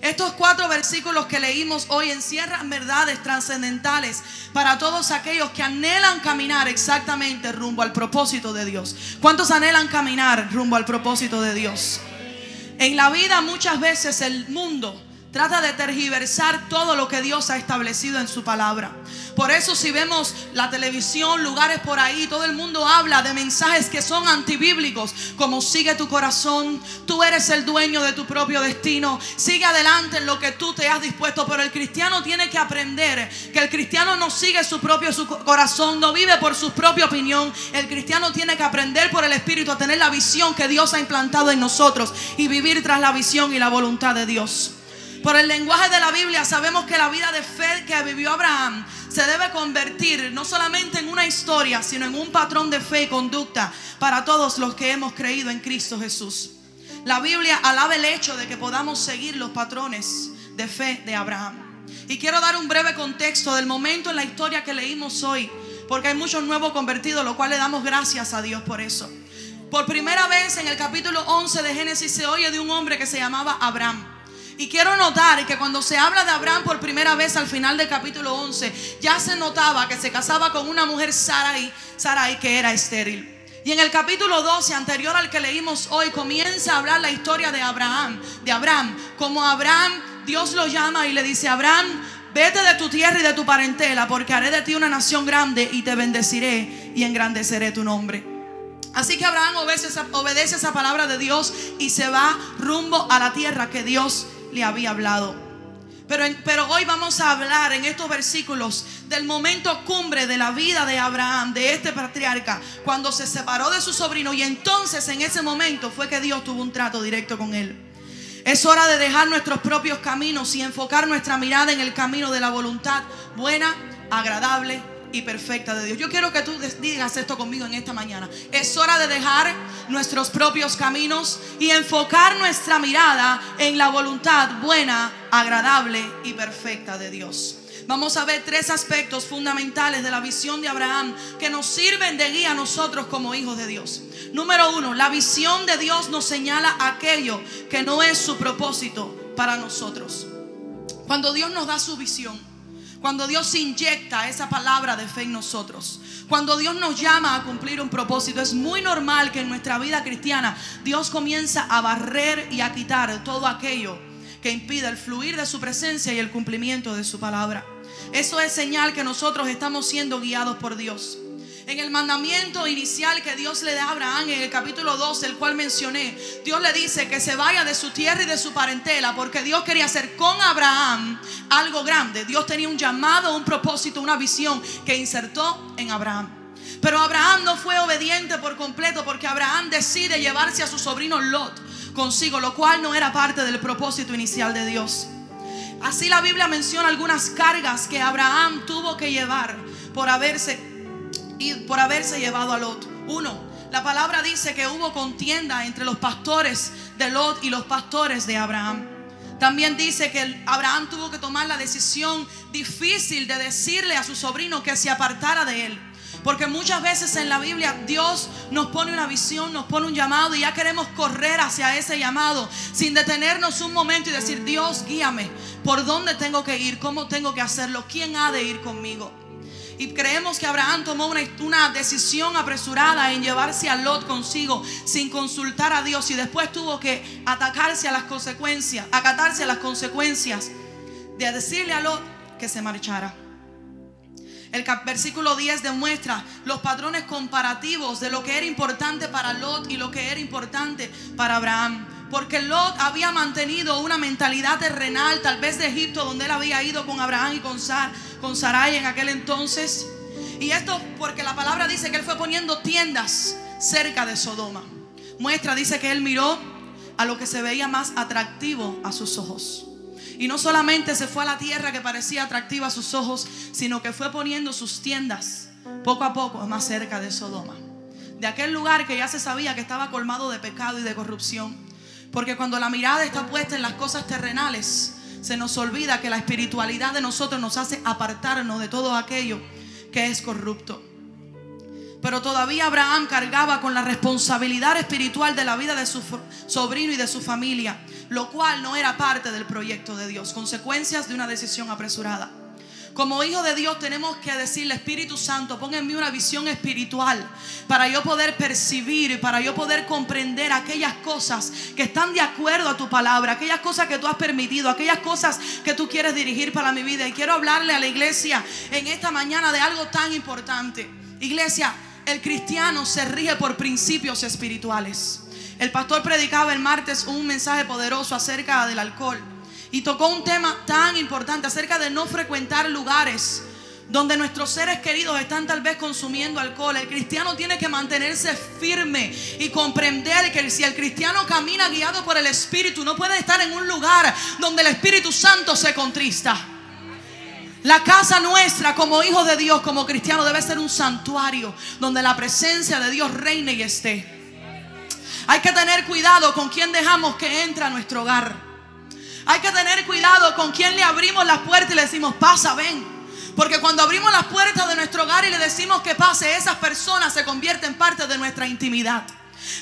Estos 4 versículos que leímos hoy encierran verdades trascendentales para todos aquellos que anhelan caminar exactamente rumbo al propósito de Dios. ¿Cuántos anhelan caminar rumbo al propósito de Dios? En la vida muchas veces el mundo trata de tergiversar todo lo que Dios ha establecido en su palabra. Por eso si vemos la televisión, lugares por ahí, todo el mundo habla de mensajes que son antibíblicos, como sigue tu corazón, tú eres el dueño de tu propio destino, sigue adelante en lo que tú te has dispuesto. Pero el cristiano tiene que aprender que el cristiano no sigue su corazón, no vive por su propia opinión. El cristiano tiene que aprender por el Espíritu a tener la visión que Dios ha implantado en nosotros y vivir tras la visión y la voluntad de Dios. Por el lenguaje de la Biblia sabemos que la vida de fe que vivió Abraham se debe convertir no solamente en una historia, sino en un patrón de fe y conducta para todos los que hemos creído en Cristo Jesús. La Biblia alaba el hecho de que podamos seguir los patrones de fe de Abraham. Y quiero dar un breve contexto del momento en la historia que leímos hoy, porque hay muchos nuevos convertidos, lo cual le damos gracias a Dios por eso. Por primera vez en el capítulo 11 de Génesis se oye de un hombre que se llamaba Abraham. Y quiero notar que cuando se habla de Abraham por primera vez al final del capítulo 11, ya se notaba que se casaba con una mujer Sarai que era estéril. Y en el capítulo 12, anterior al que leímos hoy, comienza a hablar la historia de Abraham. Como Abraham, Dios lo llama y le dice: Abraham, vete de tu tierra y de tu parentela, porque haré de ti una nación grande y te bendeciré y engrandeceré tu nombre. Así que Abraham obedece esa palabra de Dios y se va rumbo a la tierra que Dios le había hablado. Pero hoy vamos a hablar en estos versículos del momento cumbre de la vida de Abraham, de este patriarca, cuando se separó de su sobrino, y entonces en ese momento fue que Dios tuvo un trato directo con él. Es hora de dejar nuestros propios caminos y enfocar nuestra mirada en el camino de la voluntad buena, agradable y perfecta de Dios. Yo quiero que tú digas esto conmigo en esta mañana. Es hora de dejar nuestros propios caminos y enfocar nuestra mirada en la voluntad buena, agradable y perfecta de Dios. Vamos a ver 3 aspectos fundamentales de la visión de Abraham que nos sirven de guía a nosotros como hijos de Dios. Número 1, la visión de Dios nos señala aquello que no es su propósito para nosotros. Cuando Dios nos da su visión, cuando Dios inyecta esa palabra de fe en nosotros, cuando Dios nos llama a cumplir un propósito, es muy normal que en nuestra vida cristiana Dios comienza a barrer y a quitar todo aquello que impide el fluir de su presencia y el cumplimiento de su palabra. Eso es señal que nosotros estamos siendo guiados por Dios. En el mandamiento inicial que Dios le da a Abraham en el capítulo 12, el cual mencioné, Dios le dice que se vaya de su tierra y de su parentela, porque Dios quería hacer con Abraham algo grande. Dios tenía un llamado, un propósito, una visión que insertó en Abraham. Pero Abraham no fue obediente por completo, porque Abraham decide llevarse a su sobrino Lot consigo, lo cual no era parte del propósito inicial de Dios. Así la Biblia menciona algunas cargas que Abraham tuvo que llevar por haberse llevado a Lot. 1, la palabra dice que hubo contienda entre los pastores de Lot y los pastores de Abraham. También dice que Abraham tuvo que tomar la decisión difícil de decirle a su sobrino que se apartara de él. Porque muchas veces en la Biblia Dios nos pone una visión, nos pone un llamado y ya queremos correr hacia ese llamado sin detenernos un momento y decir: Dios, guíame, ¿por dónde tengo que ir? ¿Cómo tengo que hacerlo? ¿Quién ha de ir conmigo? Y creemos que Abraham tomó una decisión apresurada en llevarse a Lot consigo sin consultar a Dios, y después tuvo que acatarse a las consecuencias de decirle a Lot que se marchara. El versículo 10 demuestra los patrones comparativos de lo que era importante para Lot y lo que era importante para Abraham. Porque Lot había mantenido una mentalidad terrenal, tal vez de Egipto, donde él había ido con Abraham y con Sarai en aquel entonces. Y esto porque la palabra dice que él fue poniendo tiendas cerca de Sodoma. Dice que él miró a lo que se veía más atractivo a sus ojos. Y no solamente se fue a la tierra que parecía atractiva a sus ojos, sino que fue poniendo sus tiendas poco a poco más cerca de Sodoma, de aquel lugar que ya se sabía que estaba colmado de pecado y de corrupción. Porque cuando la mirada está puesta en las cosas terrenales, se nos olvida que la espiritualidad de nosotros nos hace apartarnos de todo aquello que es corrupto. Pero todavía Abraham cargaba con la responsabilidad espiritual de la vida de su sobrino y de su familia, lo cual no era parte del proyecto de Dios, consecuencias de una decisión apresurada. Como hijo de Dios tenemos que decirle: Espíritu Santo, pon en mí una visión espiritual para yo poder percibir, para yo poder comprender aquellas cosas que están de acuerdo a tu palabra, aquellas cosas que tú has permitido, aquellas cosas que tú quieres dirigir para mi vida. Y quiero hablarle a la iglesia en esta mañana de algo tan importante. Iglesia, el cristiano se rige por principios espirituales. El pastor predicaba el martes un mensaje poderoso acerca del alcohol y tocó un tema tan importante acerca de no frecuentar lugares donde nuestros seres queridos están tal vez consumiendo alcohol. El cristiano tiene que mantenerse firme y comprender que si el cristiano camina guiado por el Espíritu, no puede estar en un lugar donde el Espíritu Santo se contrista. La casa nuestra como hijos de Dios, como cristianos, debe ser un santuario donde la presencia de Dios reine y esté. Hay que tener cuidado con quién dejamos que entre a nuestro hogar. Hay que tener cuidado con quién le abrimos las puertas y le decimos: pasa, ven. Porque cuando abrimos las puertas de nuestro hogar y le decimos que pase, esas personas se convierten en parte de nuestra intimidad.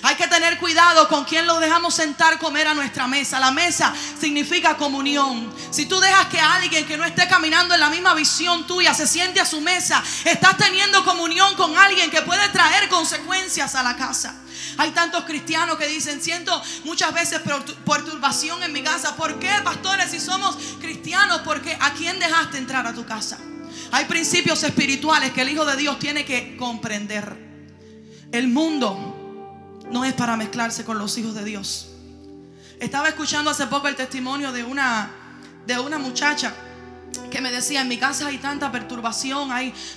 Hay que tener cuidado con quién los dejamos sentar, comer a nuestra mesa. La mesa significa comunión. Si tú dejas que alguien que no esté caminando en la misma visión tuya se siente a su mesa, estás teniendo comunión con alguien que puede traer consecuencias a la casa. Hay tantos cristianos que dicen: siento muchas veces perturbación en mi casa. ¿Por qué, pastores, si somos cristianos? Porque ¿a quién dejaste entrar a tu casa? Hay principios espirituales que el hijo de Dios tiene que comprender. El mundo no es para mezclarse con los hijos de Dios. Estaba escuchando hace poco el testimonio de una muchacha que me decía: en mi casa hay tanta perturbación,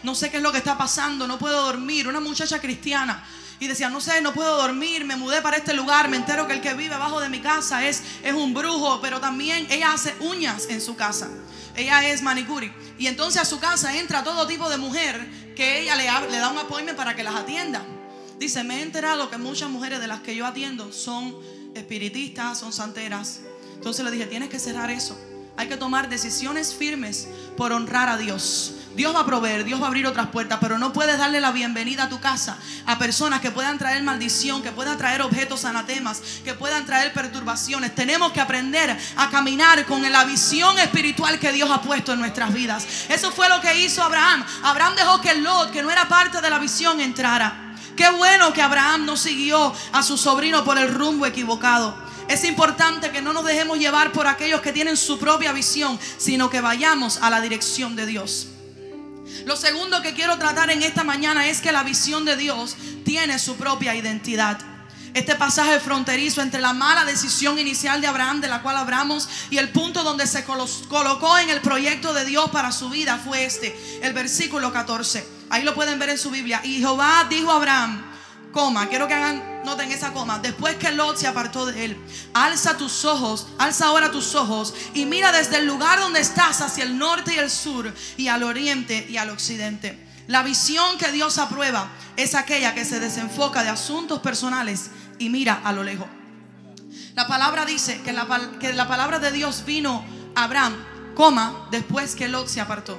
no sé qué es lo que está pasando, no puedo dormir. Una muchacha cristiana. Y decía: no sé, no puedo dormir, me mudé para este lugar, me entero que el que vive abajo de mi casa es un brujo. Pero también ella hace uñas en su casa. Ella es manicure. Y entonces a su casa entra todo tipo de mujer que ella le da un appointment para que las atienda. Dice: me he enterado que muchas mujeres de las que yo atiendo son espiritistas, son santeras. Entonces le dije: tienes que cerrar eso. Hay que tomar decisiones firmes por honrar a Dios. Dios va a proveer, Dios va a abrir otras puertas, pero no puedes darle la bienvenida a tu casa a personas que puedan traer maldición, que puedan traer objetos anatemas, que puedan traer perturbaciones. Tenemos que aprender a caminar con la visión espiritual que Dios ha puesto en nuestras vidas. Eso fue lo que hizo Abraham. Abraham dejó que Lot, que no era parte de la visión, entrara. Qué bueno que Abraham no siguió a su sobrino por el rumbo equivocado. Es importante que no nos dejemos llevar por aquellos que tienen su propia visión, sino que vayamos a la dirección de Dios. Lo segundo que quiero tratar en esta mañana es que la visión de Dios tiene su propia identidad. Este pasaje fronterizo entre la mala decisión inicial de Abraham, de la cual hablamos, y el punto donde se colocó en el proyecto de Dios para su vida fue el versículo 14. Ahí lo pueden ver en su Biblia. Y Jehová dijo a Abraham, quiero que noten esa coma: después que Lot se apartó de él, alza ahora tus ojos y mira desde el lugar donde estás hacia el norte y el sur, y al oriente y al occidente. La visión que Dios aprueba es aquella que se desenfoca de asuntos personales y mira a lo lejos. La palabra dice que la palabra de Dios vino a Abraham, después que Lot se apartó.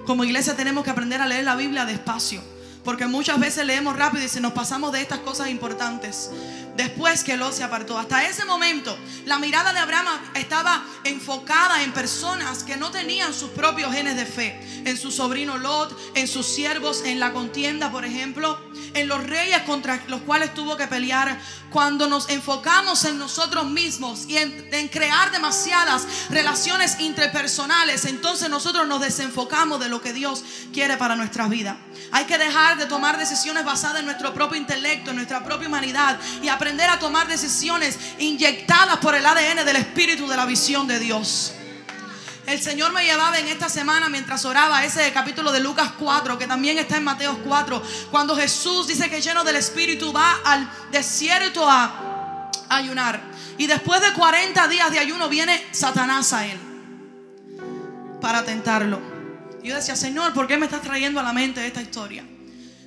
Como iglesia tenemos que aprender a leer la Biblia despacio, porque muchas veces leemos rápido y nos pasamos de estas cosas importantes. Después que Lot se apartó, hasta ese momento la mirada de Abraham estaba enfocada en personas que no tenían sus propios genes de fe. En su sobrino Lot, en sus siervos, en la contienda, por ejemplo, en los reyes contra los cuales tuvo que pelear. Cuando nos enfocamos en nosotros mismos y en crear demasiadas relaciones interpersonales, entonces nosotros nos desenfocamos de lo que Dios quiere para nuestras vidas. Hay que dejar de tomar decisiones basadas en nuestro propio intelecto, en nuestra propia humanidad, y aprender a tomar decisiones inyectadas por el ADN del Espíritu de la visión de Dios. El Señor me llevaba en esta semana mientras oraba ese capítulo de Lucas 4, que también está en Mateo 4, cuando Jesús dice que lleno del Espíritu va al desierto a ayunar. Y después de 40 días de ayuno viene Satanás a él para tentarlo. Y yo decía: Señor, ¿por qué me estás trayendo a la mente esta historia?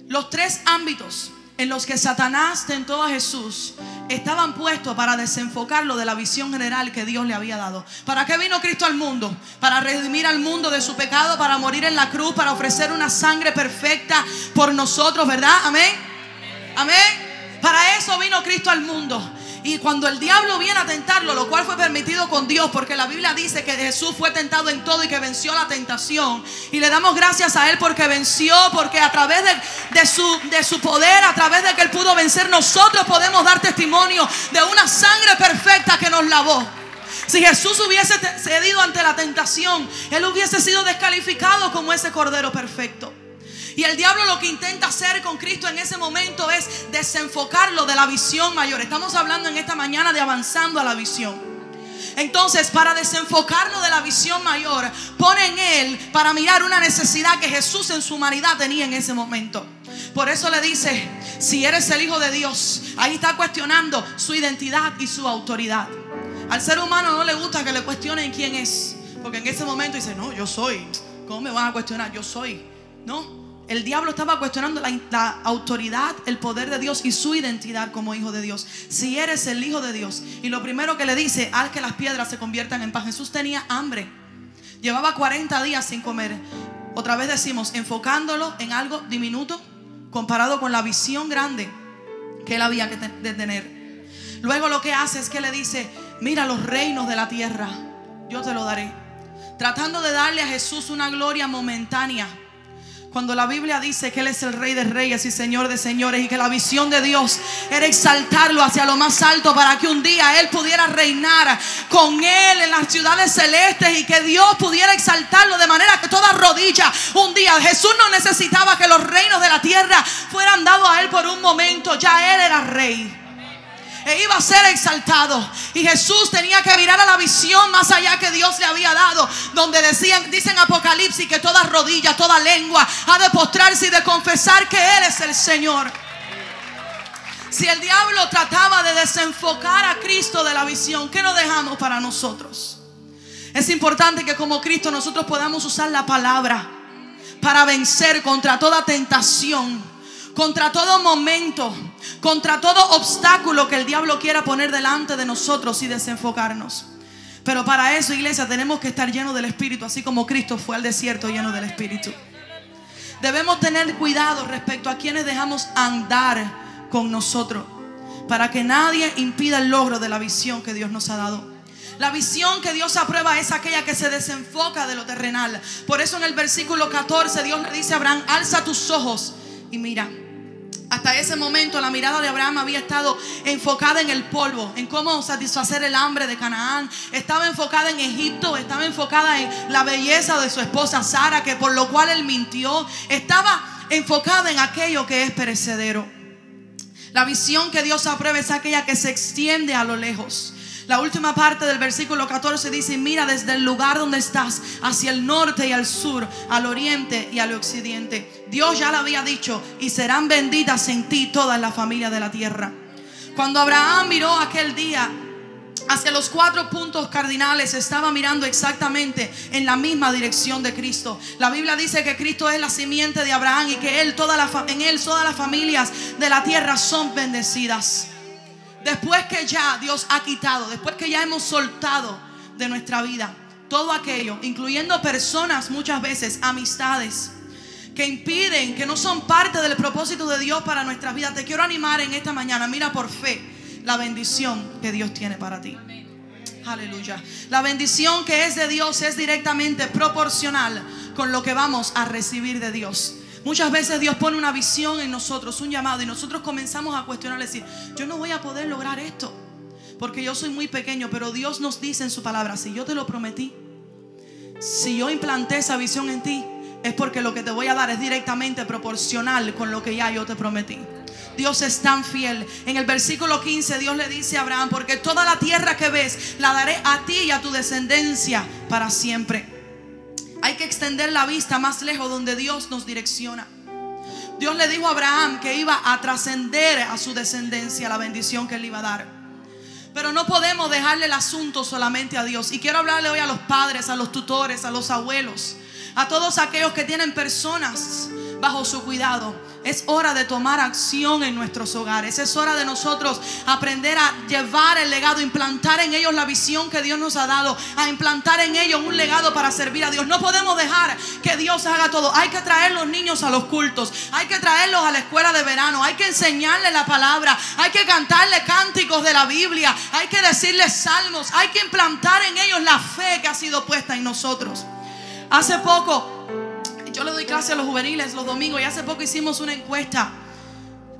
Los 3 ámbitos en los que Satanás tentó a Jesús estaban puestos para desenfocarlo de la visión general que Dios le había dado. ¿Para qué vino Cristo al mundo? Para redimir al mundo de su pecado, para morir en la cruz, para ofrecer una sangre perfecta por nosotros, ¿verdad? Amén. Amén. Para eso vino Cristo al mundo. Y cuando el diablo viene a tentarlo, lo cual fue permitido con Dios, porque la Biblia dice que Jesús fue tentado en todo y que venció la tentación. Y le damos gracias a Él porque venció, porque a través de su poder, a través de que Él pudo vencer, nosotros podemos dar testimonio de una sangre perfecta que nos lavó. Si Jesús hubiese cedido ante la tentación, Él hubiese sido descalificado como ese cordero perfecto. Y el diablo lo que intenta hacer con Cristo en ese momento es desenfocarlo de la visión mayor. Estamos hablando en esta mañana de avanzando a la visión. Entonces, para desenfocarlo de la visión mayor, pone en Él para mirar una necesidad que Jesús en su humanidad tenía en ese momento. Por eso le dice, si eres el Hijo de Dios, ahí está cuestionando su identidad y su autoridad. Al ser humano no le gusta que le cuestionen quién es, porque en ese momento dice, no, yo soy. ¿Cómo me van a cuestionar? Yo soy. No. El diablo estaba cuestionando la autoridad, el poder de Dios y su identidad como hijo de Dios. Si eres el Hijo de Dios. Y lo primero que le dice, haz que las piedras se conviertan en pan. Jesús tenía hambre. Llevaba 40 días sin comer. Otra vez decimos, enfocándolo en algo diminuto comparado con la visión grande que él había de tener. Luego lo que hace es que le dice, mira los reinos de la tierra, yo te lo daré. Tratando de darle a Jesús una gloria momentánea. Cuando la Biblia dice que Él es el Rey de Reyes y Señor de Señores, y que la visión de Dios era exaltarlo hacia lo más alto para que un día Él pudiera reinar con Él en las ciudades celestes, y que Dios pudiera exaltarlo de manera que toda rodilla un día. Jesús no necesitaba que los reinos de la tierra fueran dados a Él por un momento. Ya Él era Rey e iba a ser exaltado. Y Jesús tenía que mirar a la visión más allá que Dios le había dado, donde dicen Apocalipsis que toda rodilla, toda lengua ha de postrarse y de confesar que Él es el Señor. Si el diablo trataba de desenfocar a Cristo de la visión, ¿qué nos dejamos para nosotros? Es importante que como Cristo nosotros podamos usar la palabra para vencer contra toda tentación, contra todo momento, contra todo obstáculo que el diablo quiera poner delante de nosotros y desenfocarnos. Pero para eso, iglesia, tenemos que estar llenos del Espíritu, así como Cristo fue al desierto lleno del Espíritu. Debemos tener cuidado respecto a quienes dejamos andar con nosotros, para que nadie impida el logro de la visión que Dios nos ha dado. La visión que Dios aprueba es aquella que se desenfoca de lo terrenal. Por eso en el versículo 14 Dios le dice a Abraham, alza tus ojos y mira. Hasta ese momento la mirada de Abraham había estado enfocada en el polvo, en cómo satisfacer el hambre de Canaán. Estaba enfocada en Egipto, estaba enfocada en la belleza de su esposa Sara, que por lo cual él mintió. Estaba enfocada en aquello que es perecedero. La visión que Dios aprueba es aquella que se extiende a lo lejos. La última parte del versículo 14 dice, mira desde el lugar donde estás hacia el norte y al sur, al oriente y al occidente. Dios ya le había dicho, y serán benditas en ti todas las familias de la tierra. Cuando Abraham miró aquel día hacia los 4 puntos cardinales, estaba mirando exactamente en la misma dirección de Cristo. La Biblia dice que Cristo es la simiente de Abraham y que en él todas las familias de la tierra son bendecidas. Después que ya Dios ha quitado, después que ya hemos soltado de nuestra vida todo aquello, incluyendo personas, muchas veces amistades que impiden, que no son parte del propósito de Dios para nuestras vidas, te quiero animar en esta mañana. Mira por fe la bendición que Dios tiene para ti. Aleluya. La bendición que es de Dios es directamente proporcional con lo que vamos a recibir de Dios. Muchas veces Dios pone una visión en nosotros, un llamado, y nosotros comenzamos a cuestionar, decir, yo no voy a poder lograr esto porque yo soy muy pequeño. Pero Dios nos dice en su palabra, si yo te lo prometí, si yo implanté esa visión en ti, es porque lo que te voy a dar es directamente proporcional con lo que ya yo te prometí. Dios es tan fiel. En el versículo 15 Dios le dice a Abraham, porque toda la tierra que ves la daré a ti y a tu descendencia para siempre. Hay que extender la vista más lejos, donde Dios nos direcciona. Dios le dijo a Abraham que iba a trascender a su descendencia la bendición que él iba a dar. Pero no podemos dejarle el asunto solamente a Dios. Y quiero hablarle hoy a los padres, a los tutores, a los abuelos, a todos aquellos que tienen personas bajo su cuidado. es hora de tomar acción en nuestros hogares. Es hora de nosotros aprender a llevar el legado, implantar en ellos la visión que Dios nos ha dado, a implantar en ellos un legado para servir a Dios. No podemos dejar que Dios haga todo. Hay que traer los niños a los cultos, hay que traerlos a la escuela de verano, hay que enseñarles la palabra, hay que cantarles cánticos de la Biblia, hay que decirles salmos, hay que implantar en ellos la fe que ha sido puesta en nosotros. Hace poco yo le doy clase a los juveniles los domingos y hace poco hicimos una encuesta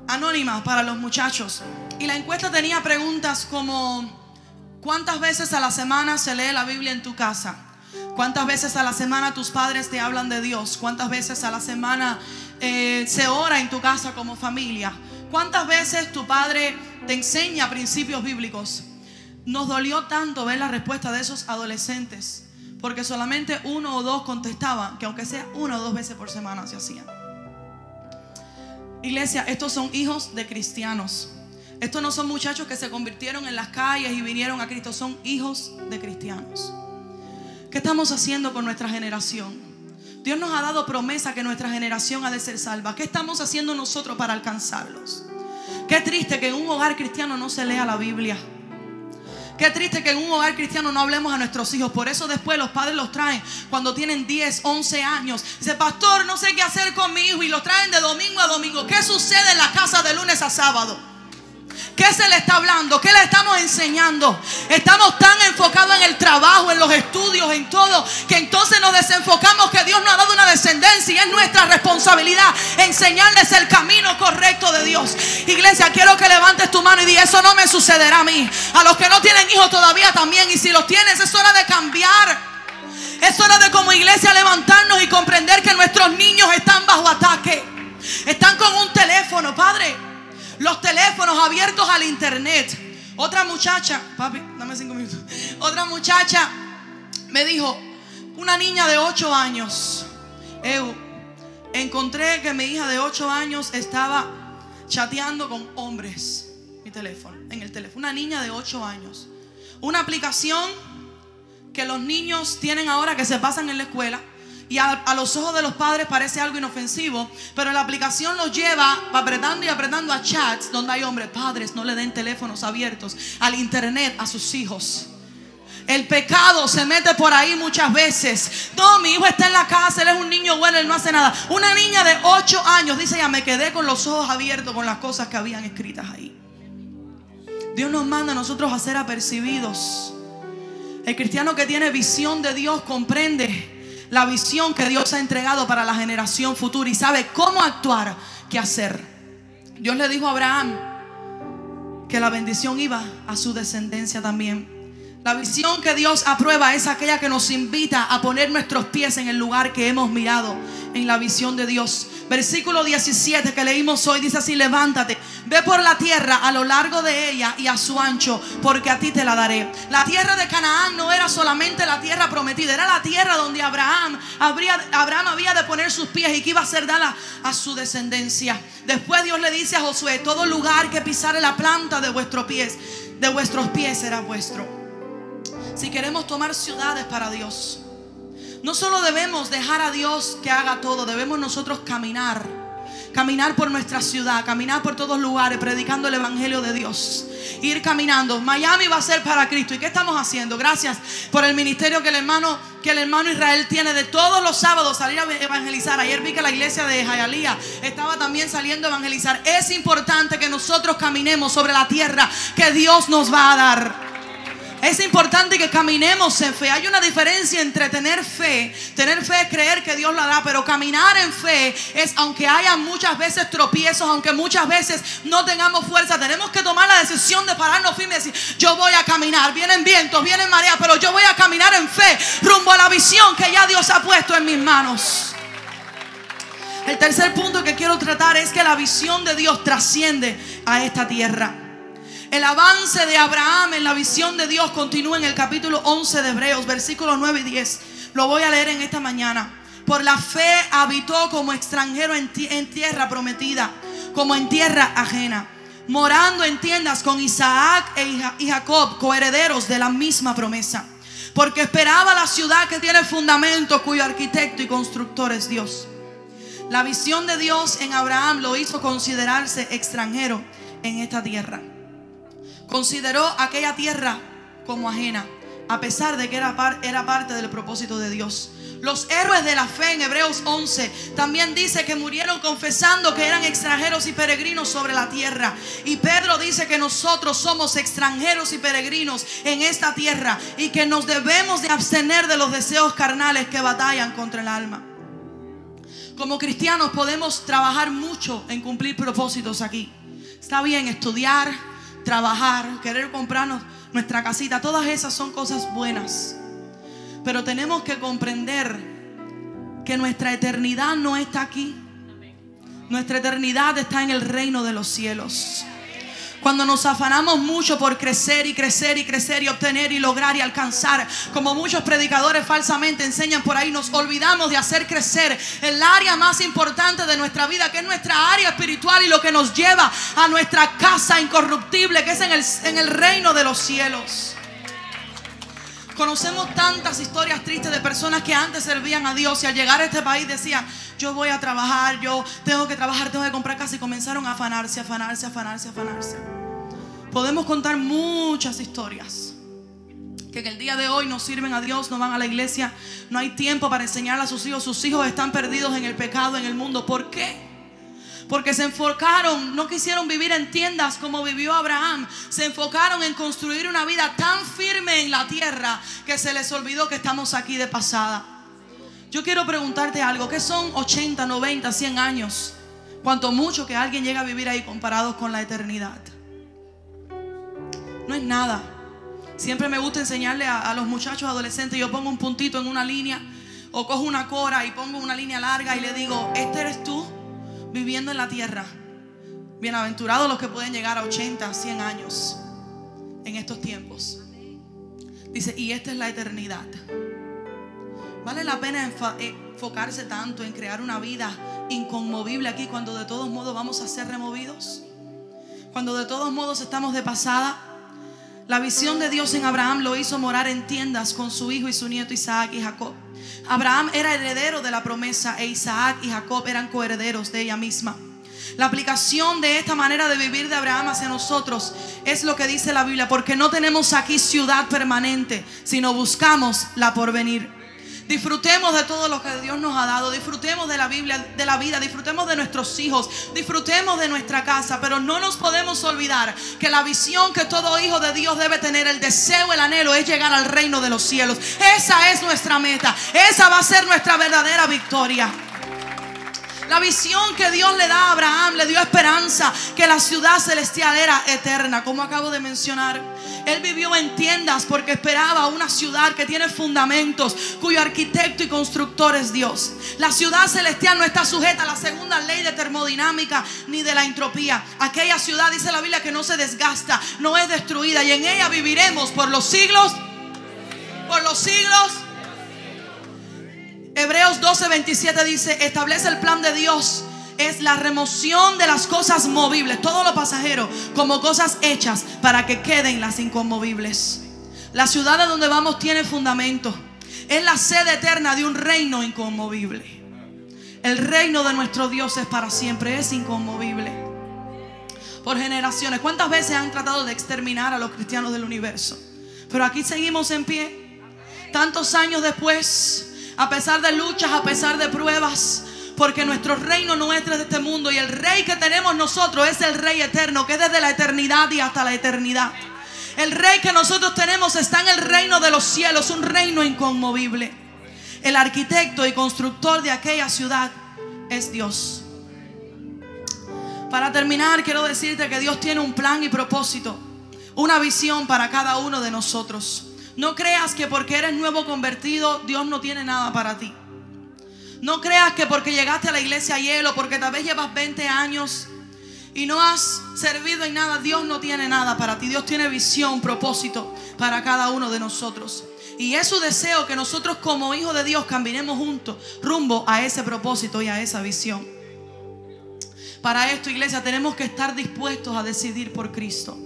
anónima para los muchachos. Y la encuesta tenía preguntas como: ¿cuántas veces a la semana se lee la Biblia en tu casa? ¿Cuántas veces a la semana tus padres te hablan de Dios? ¿Cuántas veces a la semana se ora en tu casa como familia? ¿Cuántas veces tu padre te enseña principios bíblicos? Nos dolió tanto ver la respuesta de esos adolescentes, porque solamente 1 o 2 contestaban que aunque sea 1 o 2 veces por semana se hacían. Iglesia, estos son hijos de cristianos. Estos no son muchachos que se convirtieron en las calles y vinieron a Cristo. Son hijos de cristianos. ¿Qué estamos haciendo con nuestra generación? Dios nos ha dado promesa que nuestra generación ha de ser salva. ¿Qué estamos haciendo nosotros para alcanzarlos? Qué triste que en un hogar cristiano no se lea la Biblia. Qué triste que en un hogar cristiano no hablemos a nuestros hijos. Por eso después los padres los traen cuando tienen 10, 11 años. Dice: pastor, no sé qué hacer con mi hijo. Y los traen de domingo a domingo. ¿Qué sucede en la casa de lunes a sábado? ¿Qué se le está hablando? ¿Qué le estamos enseñando? Estamos tan enfocados en el trabajo, en los estudios, en todo, que entonces nos desenfocamos que Dios nos ha dado una descendencia y es nuestra responsabilidad enseñarles el camino correcto de Dios. Iglesia, quiero que levantes tu mano y digas: eso no me sucederá a mí. A los que no tienen hijos todavía también. Y si los tienes, es hora de cambiar. Es hora de como iglesia levantarnos y comprender que nuestros niños están bajo ataque. Están con un teléfono, padre. Los teléfonos abiertos al internet. Otra muchacha, papi, dame 5 minutos. Otra muchacha me dijo: una niña de 8 años. Encontré que mi hija de 8 años estaba chateando con hombres. En el teléfono. Una niña de 8 años. Una aplicación que los niños tienen ahora, que se pasan en la escuela. Y a los ojos de los padres parece algo inofensivo, pero la aplicación los lleva apretando y apretando a chats donde hay hombres. Padres, no le den teléfonos abiertos al internet a sus hijos. El pecado se mete por ahí muchas veces. No, mi hijo está en la casa, él es un niño bueno, él no hace nada. Una niña de 8 años dice: ya me quedé con los ojos abiertos con las cosas que habían escritas ahí. Dios nos manda a nosotros a ser apercibidos. El cristiano que tiene visión de Dios comprende la visión que Dios ha entregado para la generación futura y sabe cómo actuar, qué hacer. Dios le dijo a Abraham que la bendición iba a su descendencia también. La visión que Dios aprueba es aquella que nos invita a poner nuestros pies en el lugar que hemos mirado en la visión de Dios. Versículo 17 que leímos hoy dice así: levántate, ve por la tierra a lo largo de ella y a su ancho, porque a ti te la daré. La tierra de Canaán no era solamente la tierra prometida, era la tierra donde Abraham había de poner sus pies y que iba a ser dada a su descendencia. Después Dios le dice a Josué: todo lugar que pisare la planta de vuestros pies será vuestro. Si queremos tomar ciudades para Dios, no solo debemos dejar a Dios que haga todo, debemos nosotros caminar por nuestra ciudad, caminar por todos lugares, predicando el evangelio de Dios. Ir caminando. Miami va a ser para Cristo. ¿Y qué estamos haciendo? Gracias por el ministerio que el hermano Israel tiene de todos los sábados salir a evangelizar. Ayer vi que la iglesia de Hialeah estaba también saliendo a evangelizar. Es importante que nosotros caminemos sobre la tierra que Dios nos va a dar. Es importante que caminemos en fe. Hay una diferencia entre tener fe. Tener fe es creer que Dios lo hará, pero caminar en fe es, aunque haya muchas veces tropiezos, aunque muchas veces no tengamos fuerza, tenemos que tomar la decisión de pararnos firmes y decir: yo voy a caminar. Vienen vientos, vienen mareas, pero yo voy a caminar en fe rumbo a la visión que ya Dios ha puesto en mis manos. El tercer punto que quiero tratar es que la visión de Dios trasciende a esta tierra. El avance de Abraham en la visión de Dios continúa en el capítulo 11 de Hebreos, versículos 9 y 10. Lo voy a leer en esta mañana. Por la fe habitó como extranjero en tierra prometida, como en tierra ajena, morando en tiendas con Isaac y Jacob, coherederos de la misma promesa. Porque esperaba la ciudad que tiene fundamento, cuyo arquitecto y constructor es Dios. La visión de Dios en Abraham lo hizo considerarse extranjero en esta tierra. Consideró aquella tierra como ajena, a pesar de que era parte del propósito de Dios. Los héroes de la fe en Hebreos 11 también dice que murieron confesando que eran extranjeros y peregrinos sobre la tierra. Y Pedro dice que nosotros somos extranjeros y peregrinos en esta tierra y que nos debemos de abstener de los deseos carnales que batallan contra el alma. Como cristianos podemos trabajar mucho en cumplir propósitos aquí. Está bien estudiar, trabajar, querer comprarnos nuestra casita. Todas esas son cosas buenas. Pero tenemos que comprender que nuestra eternidad no está aquí. Nuestra eternidad está en el reino de los cielos. Cuando nos afanamos mucho por crecer y crecer y crecer y obtener y lograr y alcanzar, como muchos predicadores falsamente enseñan por ahí, nos olvidamos de hacer crecer el área más importante de nuestra vida, que es nuestra área espiritual y lo que nos lleva a nuestra casa incorruptible, que es en el reino de los cielos. Conocemos tantas historias tristes de personas que antes servían a Dios y al llegar a este país decían: yo voy a trabajar, yo tengo que trabajar, tengo que comprar casa, y comenzaron a afanarse. Podemos contar muchas historias que en el día de hoy no sirven a Dios, no van a la iglesia, no hay tiempo para enseñarle a sus hijos están perdidos en el pecado, en el mundo. ¿Por qué? Porque se enfocaron, no quisieron vivir en tiendas como vivió Abraham. Se enfocaron en construir una vida tan firme en la tierra que se les olvidó que estamos aquí de pasada. Yo quiero preguntarte algo. ¿Qué son 80, 90, 100 años? Cuanto mucho que alguien llega a vivir ahí comparados con la eternidad. No es nada. Siempre me gusta enseñarle a los muchachos adolescentes. Yo pongo un puntito en una línea o cojo una cora y pongo una línea larga y le digo: este eres tú viviendo en la tierra. Bienaventurados los que pueden llegar a 80, 100 años en estos tiempos. Dice: y esta es la eternidad. ¿Vale la pena enfocarse tanto en crear una vida inconmovible aquí cuando de todos modos vamos a ser removidos? Cuando de todos modos estamos de pasada. La visión de Dios en Abraham lo hizo morar en tiendas con su hijo y su nieto Isaac y Jacob. Abraham era heredero de la promesa e Isaac y Jacob eran coherederos de ella misma. La aplicación de esta manera de vivir de Abraham hacia nosotros es lo que dice la Biblia: porque no tenemos aquí ciudad permanente, sino buscamos la porvenir. Disfrutemos de todo lo que Dios nos ha dado. Disfrutemos de la Biblia, de la vida. Disfrutemos de nuestros hijos. Disfrutemos de nuestra casa. Pero no nos podemos olvidar que la visión que todo hijo de Dios debe tener, el deseo, el anhelo, es llegar al reino de los cielos. Esa es nuestra meta. Esa va a ser nuestra verdadera victoria. La visión que Dios le da a Abraham le dio esperanza, que la ciudad celestial era eterna. Como acabo de mencionar, él vivió en tiendas porque esperaba una ciudad que tiene fundamentos, cuyo arquitecto y constructor es Dios. La ciudad celestial no está sujeta a la segunda ley de termodinámica ni de la entropía. Aquella ciudad, dice la Biblia, que no se desgasta, no es destruida, y en ella viviremos por los siglos. Por los siglos. Hebreos 12:27 dice: establece el plan de Dios. Es la remoción de las cosas movibles, todo lo pasajero, como cosas hechas para que queden las inconmovibles. La ciudad a donde vamos tiene fundamento. Es la sede eterna de un reino inconmovible. El reino de nuestro Dios es para siempre, es inconmovible. Por generaciones. ¿Cuántas veces han tratado de exterminar a los cristianos del universo? Pero aquí seguimos en pie. Tantos años después, a pesar de luchas, a pesar de pruebas, porque nuestro reino no es de este mundo, y el rey que tenemos nosotros es el rey eterno, que es desde la eternidad y hasta la eternidad. El rey que nosotros tenemos está en el reino de los cielos, un reino inconmovible. El arquitecto y constructor de aquella ciudad es Dios. Para terminar, quiero decirte que Dios tiene un plan y propósito, una visión para cada uno de nosotros. No creas que porque eres nuevo convertido, Dios no tiene nada para ti. No creas que porque llegaste a la iglesia ayer o porque tal vez llevas 20 años y no has servido en nada, Dios no tiene nada para ti. Dios tiene visión, propósito para cada uno de nosotros. Y es su deseo que nosotros como hijos de Dios caminemos juntos rumbo a ese propósito y a esa visión. Para esto, iglesia, tenemos que estar dispuestos a decidir por Cristo.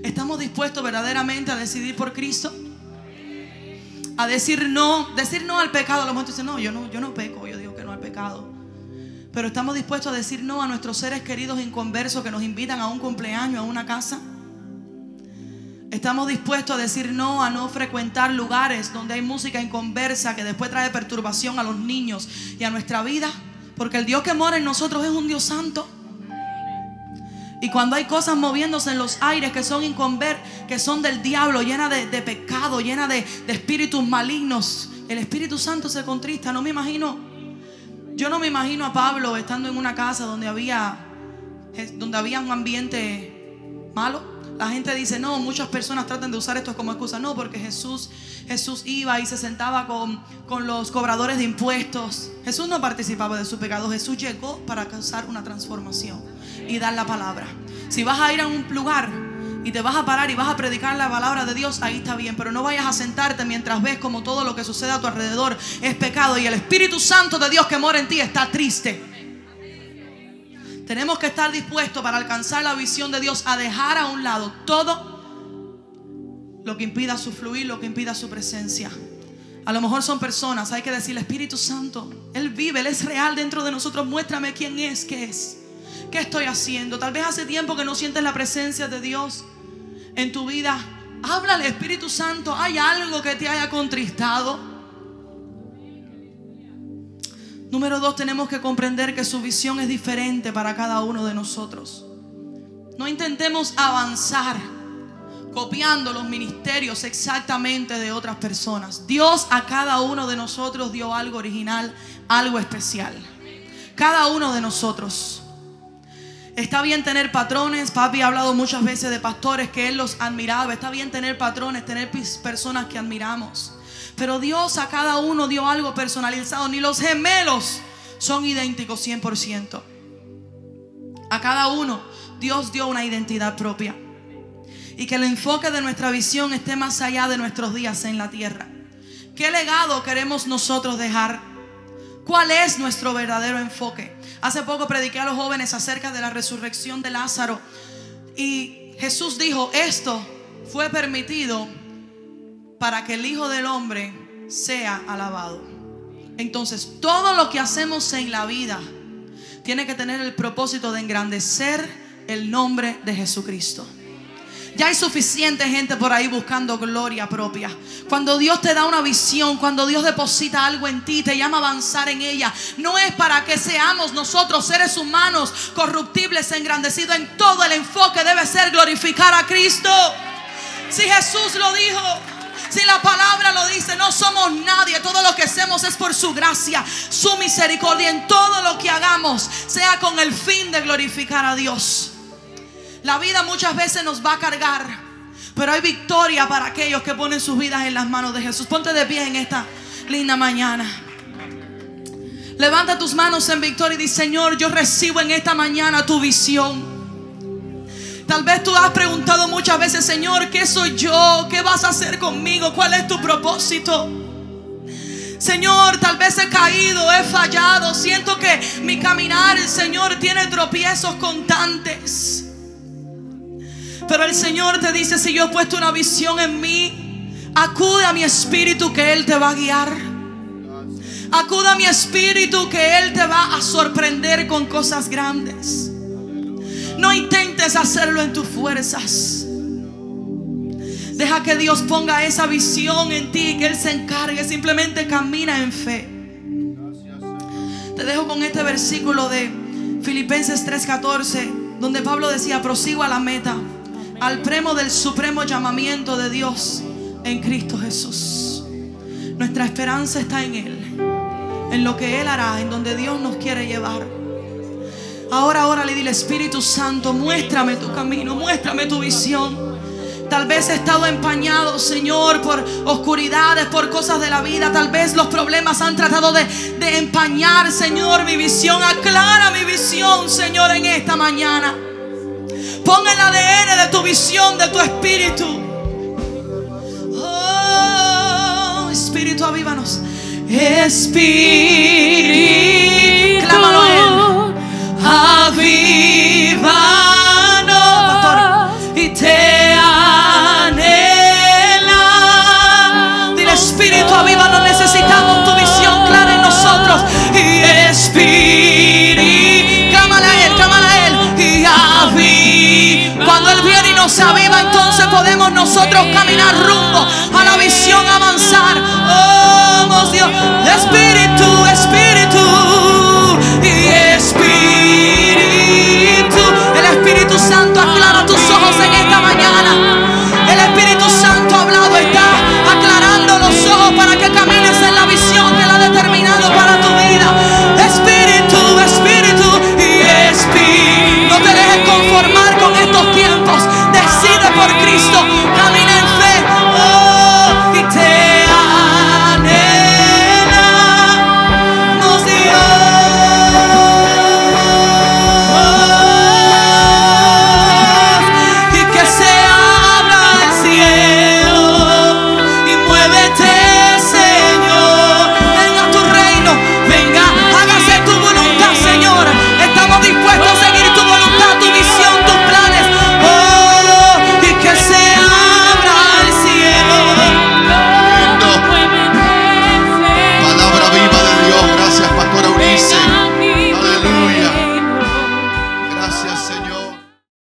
¿Estamos dispuestos verdaderamente a decidir por Cristo? a decir no al pecado. A lo mejor tú dices, no, yo no peco, yo digo que no al pecado. Pero estamos dispuestos a decir no a nuestros seres queridos inconversos que nos invitan a un cumpleaños, a una casa. Estamos dispuestos a decir no a no frecuentar lugares donde hay música inconversa que después trae perturbación a los niños y a nuestra vida. Porque el Dios que mora en nosotros es un Dios santo. Y cuando hay cosas moviéndose en los aires que son del diablo, llenas de pecado, llenas de espíritus malignos, el Espíritu Santo se contrista. Yo no me imagino a Pablo estando en una casa donde había un ambiente malo. La gente dice, no, muchas personas tratan de usar esto como excusa. No, porque Jesús iba y se sentaba con los cobradores de impuestos. Jesús no participaba de su pecado. Jesús llegó para causar una transformación y dar la palabra. Si vas a ir a un lugar y te vas a parar y vas a predicar la palabra de Dios, ahí está bien. Pero no vayas a sentarte mientras ves como todo lo que sucede a tu alrededor es pecado y el Espíritu Santo de Dios que mora en ti está triste. Tenemos que estar dispuestos para alcanzar la visión de Dios a dejar a un lado todo lo que impida su fluir, lo que impida su presencia. A lo mejor son personas, hay que decirle, Espíritu Santo, Él vive, Él es real dentro de nosotros. Muéstrame quién es, qué estoy haciendo. Tal vez hace tiempo que no sientes la presencia de Dios en tu vida. Háblale, Espíritu Santo, ¿hay algo que te haya contristado? Número 2, tenemos que comprender que su visión es diferente para cada uno de nosotros. No intentemos avanzar copiando los ministerios exactamente de otras personas. Dios a cada uno de nosotros dio algo original, algo especial. Cada uno de nosotros. Está bien tener patrones. Papi ha hablado muchas veces de pastores que él los admiraba. Está bien tener patrones, tener personas que admiramos. Pero Dios a cada uno dio algo personalizado. Ni los gemelos son idénticos 100%. A cada uno Dios dio una identidad propia. Y que el enfoque de nuestra visión esté más allá de nuestros días en la tierra. ¿Qué legado queremos nosotros dejar? ¿Cuál es nuestro verdadero enfoque? Hace poco prediqué a los jóvenes acerca de la resurrección de Lázaro. Y Jesús dijo, esto fue permitido para que el Hijo del Hombre sea alabado. Entonces, todo lo que hacemos en la vida tiene que tener el propósito de engrandecer el nombre de Jesucristo. Ya hay suficiente gente por ahí buscando gloria propia. Cuando Dios te da una visión, cuando Dios deposita algo en ti, te llama a avanzar en ella, no es para que seamos nosotros seres humanos corruptibles, engrandecidos. En todo el enfoque debe ser glorificar a Cristo. Si Jesús lo dijo, si la palabra lo dice, no somos nadie. Todo lo que hacemos es por su gracia, su misericordia. En todo lo que hagamos sea con el fin de glorificar a Dios. La vida muchas veces nos va a cargar, pero hay victoria para aquellos que ponen sus vidas en las manos de Jesús. Ponte de pie en esta linda mañana. Levanta tus manos en victoria y di, Señor, yo recibo en esta mañana tu visión. Tal vez tú has preguntado muchas veces, Señor, ¿qué soy yo? ¿Qué vas a hacer conmigo? ¿Cuál es tu propósito? Señor, tal vez he caído, he fallado. Siento que mi caminar, el Señor, tiene tropiezos constantes. Pero el Señor te dice, si yo he puesto una visión en mí, acude a mi espíritu que Él te va a guiar. Acude a mi espíritu que Él te va a sorprender con cosas grandes. No intentes hacerlo en tus fuerzas. Deja que Dios ponga esa visión en ti, que Él se encargue. Simplemente camina en fe. Te dejo con este versículo de Filipenses 3:14, donde Pablo decía, prosigo a la meta, al premio del supremo llamamiento de Dios en Cristo Jesús. Nuestra esperanza está en Él, en lo que Él hará, en donde Dios nos quiere llevar. Ahora le dile, Espíritu Santo, muéstrame tu camino, muéstrame tu visión. Tal vez he estado empañado, Señor, por oscuridades, por cosas de la vida. Tal vez los problemas han tratado de empañar, Señor, mi visión. Aclara mi visión, Señor, en esta mañana. Pon el ADN de tu visión, de tu espíritu. Oh, Espíritu, avívanos. Espíritu, clámalo a Él. Avívanos, pastor, y te anhela. Dile, Espíritu, avívanos, necesitamos tu visión clara en nosotros. Y Espíritu, clámale a Él, y aviva. Cuando Él viene y nos aviva, entonces podemos nosotros caminar rumbo a la visión, avanzar. Oh,